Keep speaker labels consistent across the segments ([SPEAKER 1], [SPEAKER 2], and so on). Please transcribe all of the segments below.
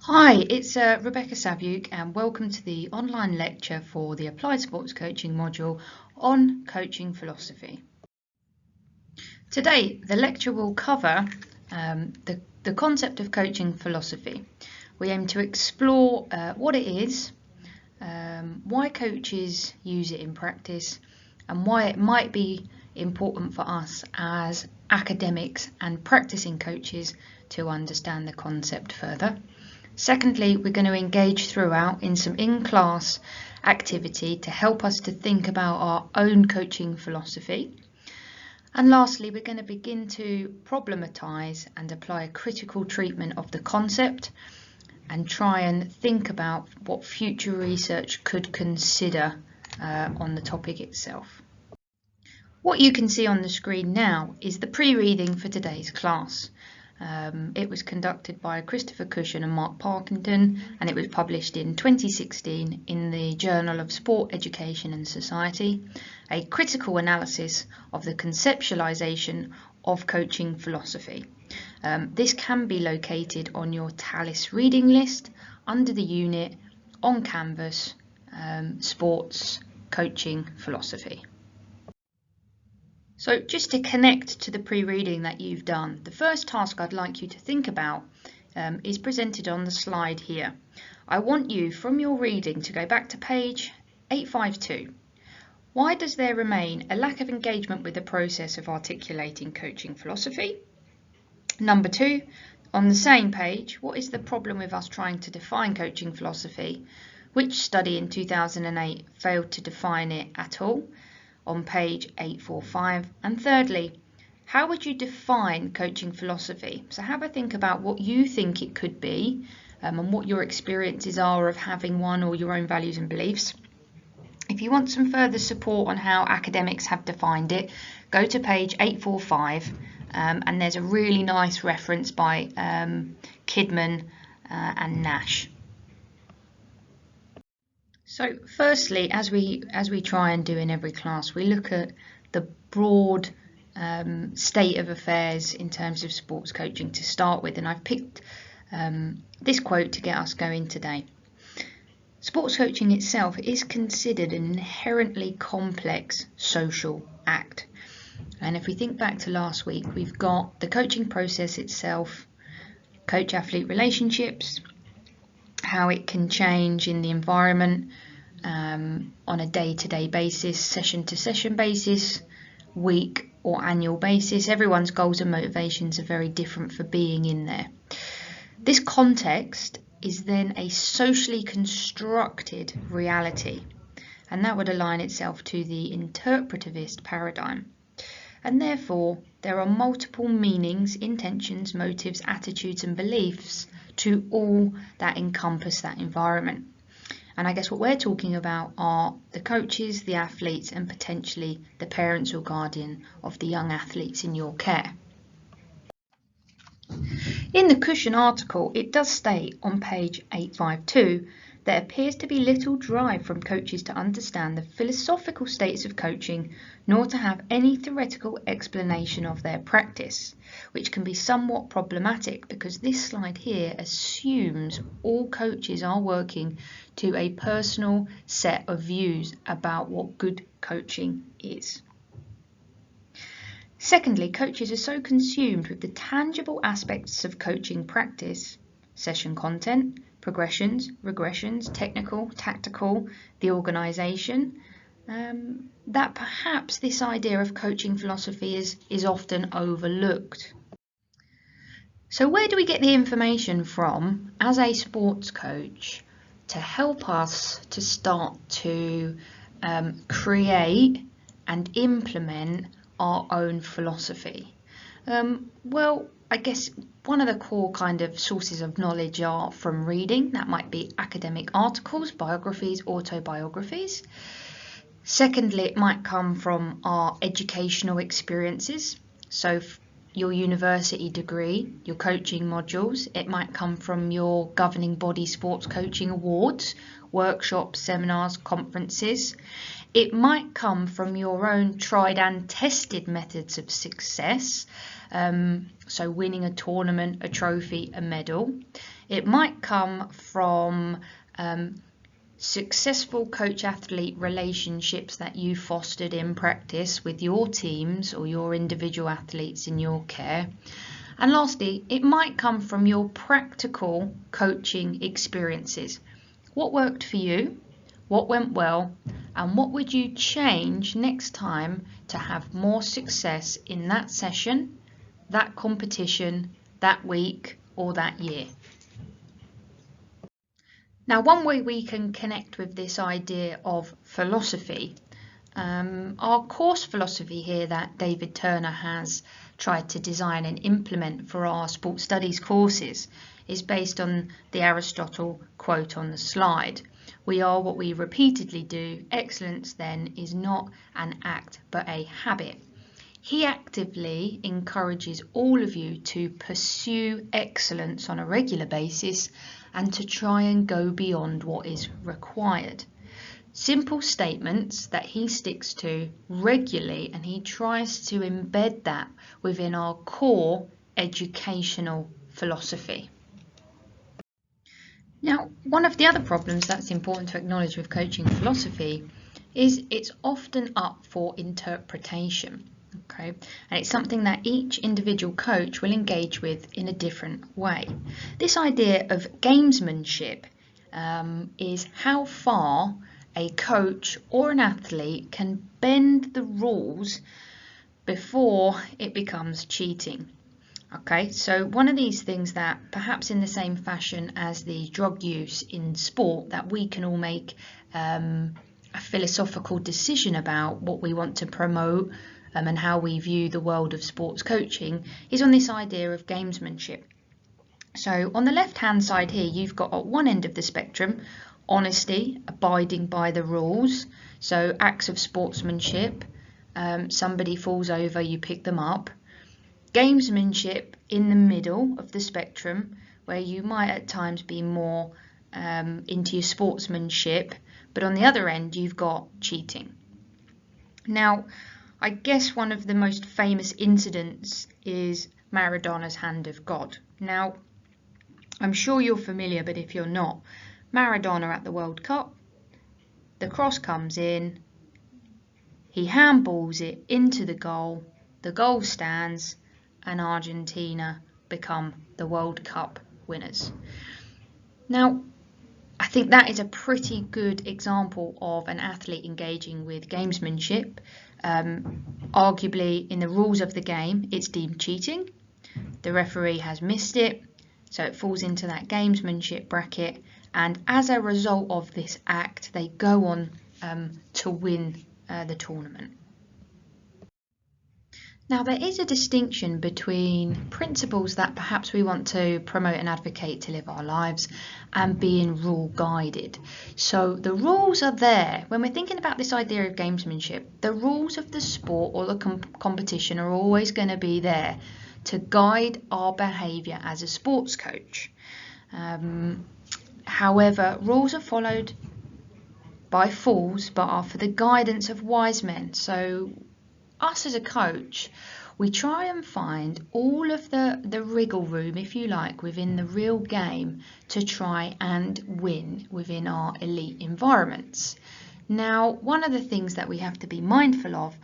[SPEAKER 1] Hi, it's Rebecca Savyuk and welcome to the online lecture for the Applied Sports Coaching module on coaching philosophy. Today, the lecture will cover the concept of coaching philosophy. We aim to explore what it is, why coaches use it in practice, and why it might be important for us as academics and practicing coaches to understand the concept further. Secondly, we're going to engage throughout in some in-class activity to help us to think about our own coaching philosophy. And lastly, we're going to begin to problematize and apply a critical treatment of the concept and try and think about what future research could consider on the topic itself. What you can see on the screen now is the pre-reading for today's class. It was conducted by Christopher Cushion and Mark Parkington, and it was published in 2016 in the Journal of Sport, Education and Society, a critical analysis of the conceptualization of coaching philosophy. This can be located on your Tallis reading list under the unit on Canvas, Sports Coaching Philosophy. So just to connect to the pre-reading that you've done, the first task I'd like you to think about is presented on the slide here. I want you from your reading to go back to page 852. Why does there remain a lack of engagement with the process of articulating coaching philosophy? Number 2, on the same page, what is the problem with us trying to define coaching philosophy? Which study in 2008 failed to define it at all? On page 845. And thirdly, how would you define coaching philosophy? So have a think about what you think it could be and what your experiences are of having one or your own values and beliefs. If you want some further support on how academics have defined it, go to page 845 and there's a really nice reference by Kidman and Nash. So firstly, as we try and do in every class, we look at the broad state of affairs in terms of sports coaching to start with, and I've picked this quote to get us going today. Sports coaching itself is considered an inherently complex social act. And if we think back to last week, we've got the coaching process itself, coach-athlete relationships, how it can change in the environment on a day-to-day basis, session-to-session basis, week or annual basis. Everyone's goals and motivations are very different for being in there. This context is then a socially constructed reality, and that would align itself to the interpretivist paradigm. And therefore, there are multiple meanings, intentions, motives, attitudes and beliefs to all that encompass that environment. And I guess what we're talking about are the coaches, the athletes, and potentially the parents or guardian of the young athletes in your care. In the Cushion article, it does state on page 852, there appears to be little drive from coaches to understand the philosophical states of coaching, nor to have any theoretical explanation of their practice, which can be somewhat problematic because this slide here assumes all coaches are working to a personal set of views about what good coaching is. Secondly, coaches are so consumed with the tangible aspects of coaching practice, session content, progressions, regressions, technical, tactical, the organisation, that perhaps this idea of coaching philosophy is often overlooked. So where do we get the information from as a sports coach to help us to start to create and implement our own philosophy? Well, I guess one of the core kind of sources of knowledge are from reading. That might be academic articles, biographies, autobiographies. Secondly, it might come from our educational experiences. So your university degree, your coaching modules. It might come from your governing body sports coaching awards, workshops, seminars, conferences. It might come from your own tried and tested methods of success, so winning a tournament, a trophy, a medal. It might come from successful coach-athlete relationships that you fostered in practice with your teams or your individual athletes in your care. And lastly, it might come from your practical coaching experiences. What worked for you? What went well? And what would you change next time to have more success in that session, that competition, that week, or that year? Now, one way we can connect with this idea of philosophy, our course philosophy here that David Turner has tried to design and implement for our sports studies courses, is based on the Aristotle quote on the slide. We are what we repeatedly do. Excellence then is not an act but a habit. He actively encourages all of you to pursue excellence on a regular basis and to try and go beyond what is required. Simple statements that he sticks to regularly, and he tries to embed that within our core educational philosophy. Now, one of the other problems that's important to acknowledge with coaching philosophy is it's often up for interpretation. Okay, and it's something that each individual coach will engage with in a different way. This idea of gamesmanship is how far a coach or an athlete can bend the rules before it becomes cheating. Okay, so one of these things that perhaps in the same fashion as the drug use in sport, that we can all make a philosophical decision about what we want to promote and how we view the world of sports coaching, is on this idea of gamesmanship. So on the left hand side here, you've got at one end of the spectrum honesty, abiding by the rules, so acts of sportsmanship, somebody falls over, you pick them up. Gamesmanship in the middle of the spectrum, where you might at times be more into your sportsmanship, but on the other end you've got cheating. Now, I guess one of the most famous incidents is Maradona's hand of God. Now, I'm sure you're familiar, but if you're not, Maradona at the World Cup, the cross comes in, he handballs it into the goal stands, and Argentina become the World Cup winners. Now, I think that is a pretty good example of an athlete engaging with gamesmanship. Arguably, in the rules of the game, it's deemed cheating. The referee has missed it, so it falls into that gamesmanship bracket. And as a result of this act, they go on to win the tournament. Now, there is a distinction between principles that perhaps we want to promote and advocate to live our lives and being rule guided. So the rules are there. When we're thinking about this idea of gamesmanship, the rules of the sport or the competition are always going to be there to guide our behaviour as a sports coach. However, rules are followed by fools but are for the guidance of wise men. So us as a coach, we try and find all of the wriggle room, if you like, within the real game to try and win within our elite environments. Now, one of the things that we have to be mindful of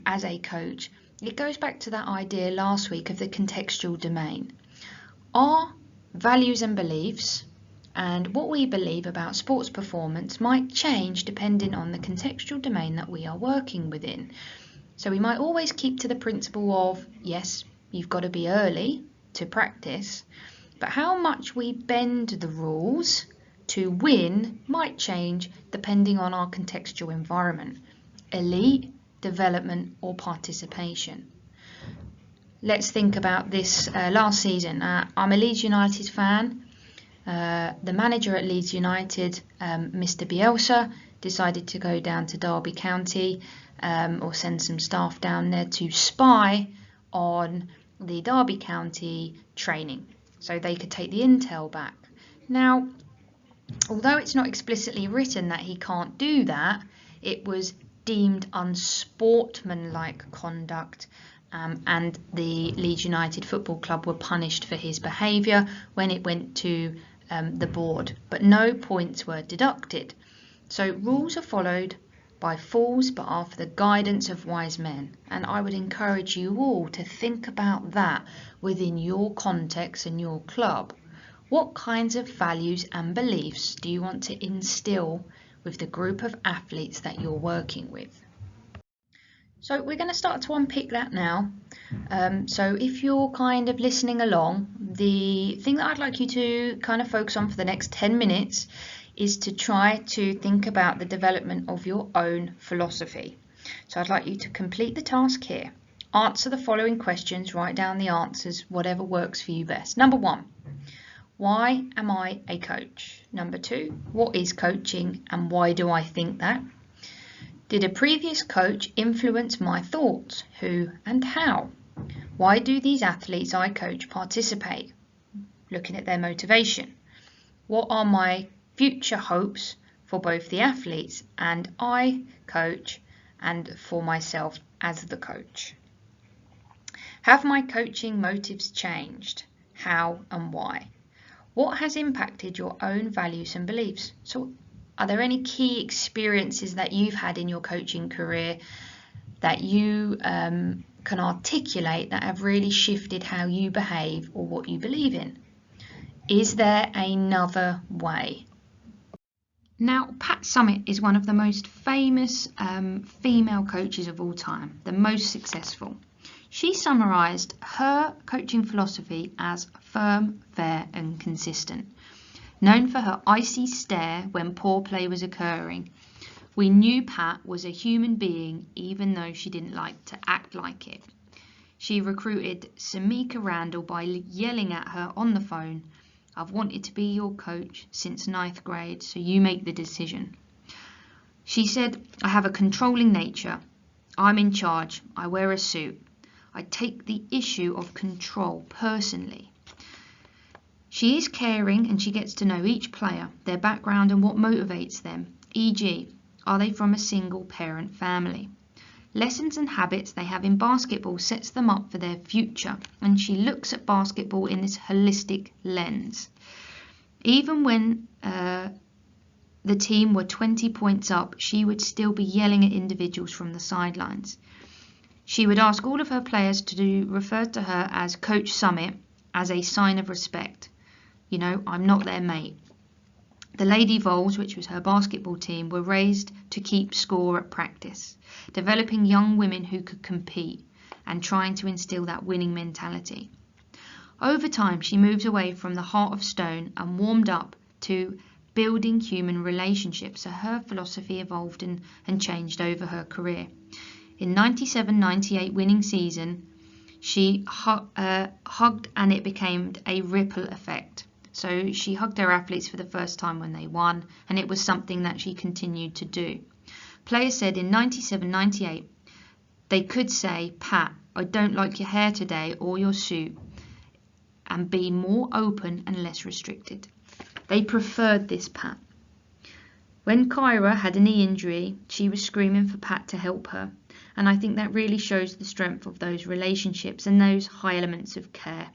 [SPEAKER 1] as a coach, it goes back to that idea last week of the contextual domain. Our values and beliefs and what we believe about sports performance might change depending on the contextual domain that we are working within. So we might always keep to the principle of, yes, you've got to be early to practice, but how much we bend the rules to win might change depending on our contextual environment, elite, development or participation. Let's think about this last season. I'm a Leeds United fan. The manager at Leeds United, Mr. Bielsa, decided to go down to Derby County or send some staff down there to spy on the Derby County training so they could take the intel back. Now, although it's not explicitly written that he can't do that, it was deemed unsportsmanlike conduct and the Leeds United Football Club were punished for his behaviour when it went to the board, but no points were deducted. So rules are followed by fools but after the guidance of wise men, and I would encourage you all to think about that within your context and your club. What kinds of values and beliefs do you want to instill with the group of athletes that you're working with? So we're going to start to unpick that now. So if you're kind of listening along, the thing that I'd like you to kind of focus on for the next 10 minutes is to try to think about the development of your own philosophy. So I'd like you to complete the task here. Answer the following questions, write down the answers, whatever works for you best. Number 1, why am I a coach? Number 2, what is coaching and why do I think that? Did a previous coach influence my thoughts? Who and how? Why do these athletes I coach participate? Looking at their motivation. What are my future hopes for both the athletes and I coach and for myself as the coach? Have my coaching motives changed? How and why? What has impacted your own values and beliefs? So are there any key experiences that you've had in your coaching career that you can articulate that have really shifted how you behave or what you believe in? Is there another way? Now, Pat Summitt is one of the most famous female coaches of all time, the most successful. She summarised her coaching philosophy as firm, fair and consistent. Known for her icy stare when poor play was occurring, we knew Pat was a human being even though she didn't like to act like it. She recruited Samika Randall by yelling at her on the phone, "I've wanted to be your coach since 9th grade, so you make the decision." She said, "I have a controlling nature. I'm in charge. I wear a suit. I take the issue of control personally." She is caring and she gets to know each player, their background and what motivates them, e.g., are they from a single parent family? Lessons and habits they have in basketball sets them up for their future, and she looks at basketball in this holistic lens. Even when the team were 20 points up, she would still be yelling at individuals from the sidelines. She would ask all of her players to refer to her as Coach Summitt as a sign of respect. You know, I'm not their mate. The Lady Vols, which was her basketball team, were raised to keep score at practice, developing young women who could compete and trying to instill that winning mentality. Over time, she moved away from the heart of stone and warmed up to building human relationships, so her philosophy evolved and changed over her career. In 97-98 winning season, she hugged and it became a ripple effect. So she hugged her athletes for the first time when they won, and it was something that she continued to do. Players said in 97-98, they could say, "Pat, I don't like your hair today or your suit," and be more open and less restricted. They preferred this Pat. When Kyra had a knee injury, she was screaming for Pat to help her. And I think that really shows the strength of those relationships and those high elements of care.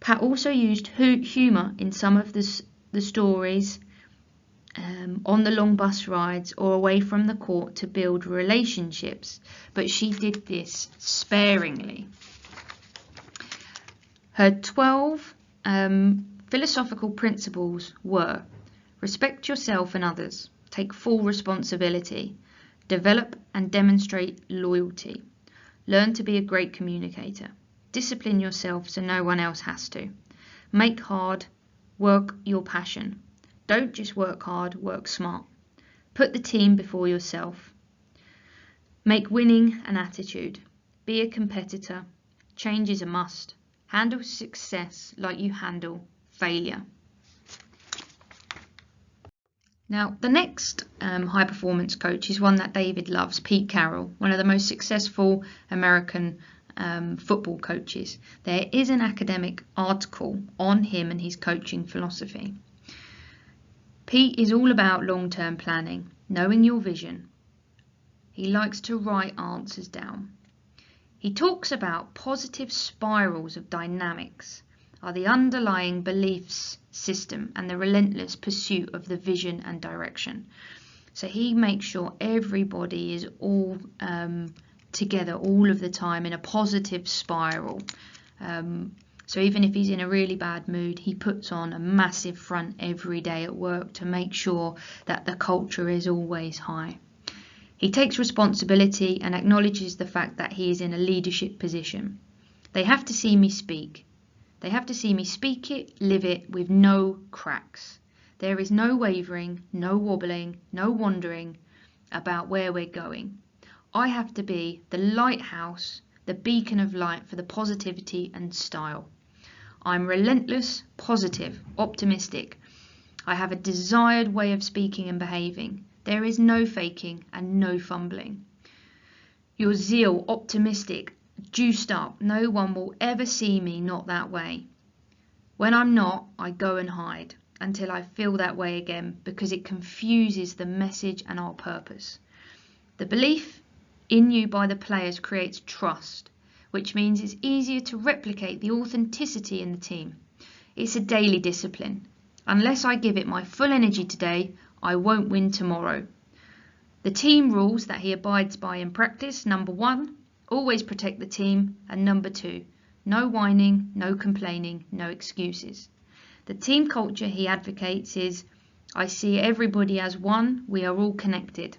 [SPEAKER 1] Pat also used humour in some of the stories on the long bus rides or away from the court to build relationships, but she did this sparingly. Her 12 philosophical principles were: respect yourself and others, take full responsibility, develop and demonstrate loyalty, learn to be a great communicator, discipline yourself so no one else has to, make hard work your passion, don't just work hard, work smart, put the team before yourself, make winning an attitude, be a competitor, change is a must, handle success like you handle failure. Now, the next high performance coach is one that David loves, Pete Carroll, one of the most successful American football coaches. There is an academic article on him and his coaching philosophy. Pete is all about long-term planning, knowing your vision. He likes to write answers down. He talks about positive spirals of dynamics are the underlying beliefs system and the relentless pursuit of the vision and direction. So he makes sure everybody is all together all of the time in a positive spiral. So even if he's in a really bad mood, he puts on a massive front every day at work to make sure that the culture is always high. He takes responsibility and acknowledges the fact that he is in a leadership position. They have to see me speak. They have to see me speak it, live it, with no cracks. There is no wavering, no wobbling, no wandering about where we're going. I have to be the lighthouse, the beacon of light for the positivity and style. I'm relentless, positive, optimistic. I have a desired way of speaking and behaving. There is no faking and no fumbling. Your zeal, optimistic, juiced up. No one will ever see me not that way. When I'm not, I go and hide until I feel that way again, because it confuses the message and our purpose. The belief in you by the players creates trust, which means it's easier to replicate the authenticity in the team. It's a daily discipline. Unless I give it my full energy today, I won't win tomorrow. The team rules that he abides by in practice: number 1, always protect the team, and number 2, no whining, no complaining, no excuses. The team culture he advocates is, I see everybody as one, we are all connected.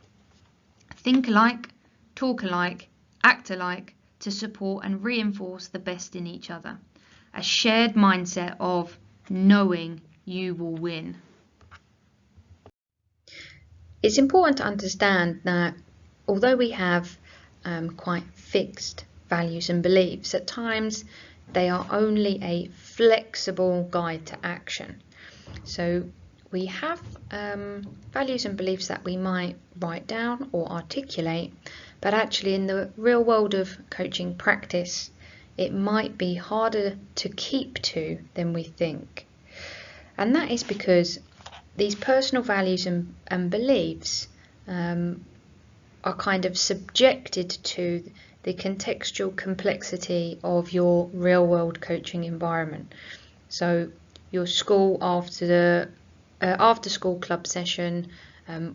[SPEAKER 1] Think alike, talk alike, act alike to support and reinforce the best in each other. A shared mindset of knowing you will win. It's important to understand that although we have quite fixed values and beliefs, at times they are only a flexible guide to action. So we have values and beliefs that we might write down or articulate, but actually in the real world of coaching practice, it might be harder to keep to than we think. And that is because these personal values and beliefs are kind of subjected to the contextual complexity of your real world coaching environment. So your school after school club session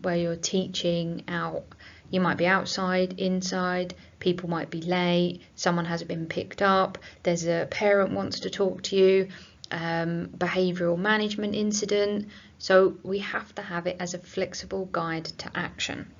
[SPEAKER 1] where you're teaching out, you might be outside, inside, people might be late, someone hasn't been picked up, there's a parent wants to talk to you, behavioural management incident. So we have to have it as a flexible guide to action.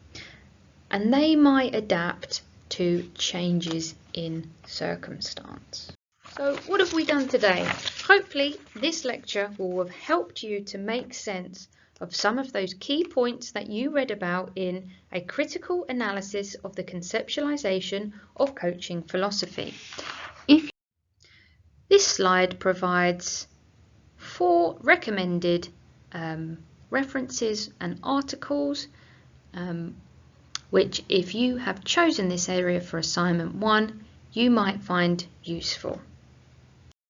[SPEAKER 1] And they might adapt to changes in circumstance. So what have we done today? Hopefully this lecture will have helped you to make sense of some of those key points that you read about in A Critical Analysis of the Conceptualization of Coaching Philosophy. This slide provides 4 recommended references and articles which, if you have chosen this area for assignment 1, you might find useful.